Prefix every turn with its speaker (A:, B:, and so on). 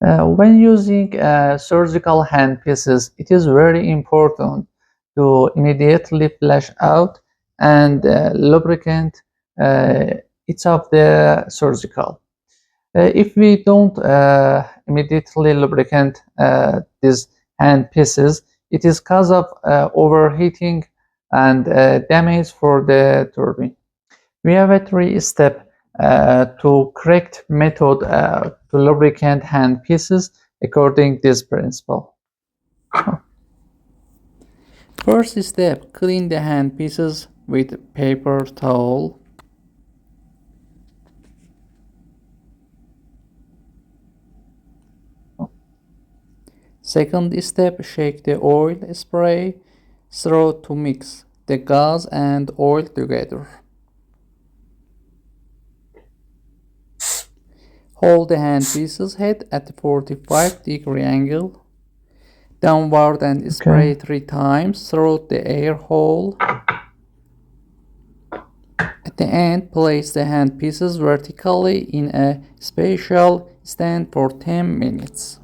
A: When using surgical hand pieces, it is very important to immediately flush out and lubricant uh, each of the surgical. If we don't immediately lubricant these hand pieces, it is cause of overheating and damage for the turbine. We have a three-step to correct method to lubricant hand pieces according this principle. First step, clean the hand pieces with paper towel. Second step, shake the oil spray through to mix the gas and oil together. Hold the hand pieces head at 45-degree angle. Downward and spray 3 times through the air hole. At the end, place the hand pieces vertically in a special stand for 10 minutes.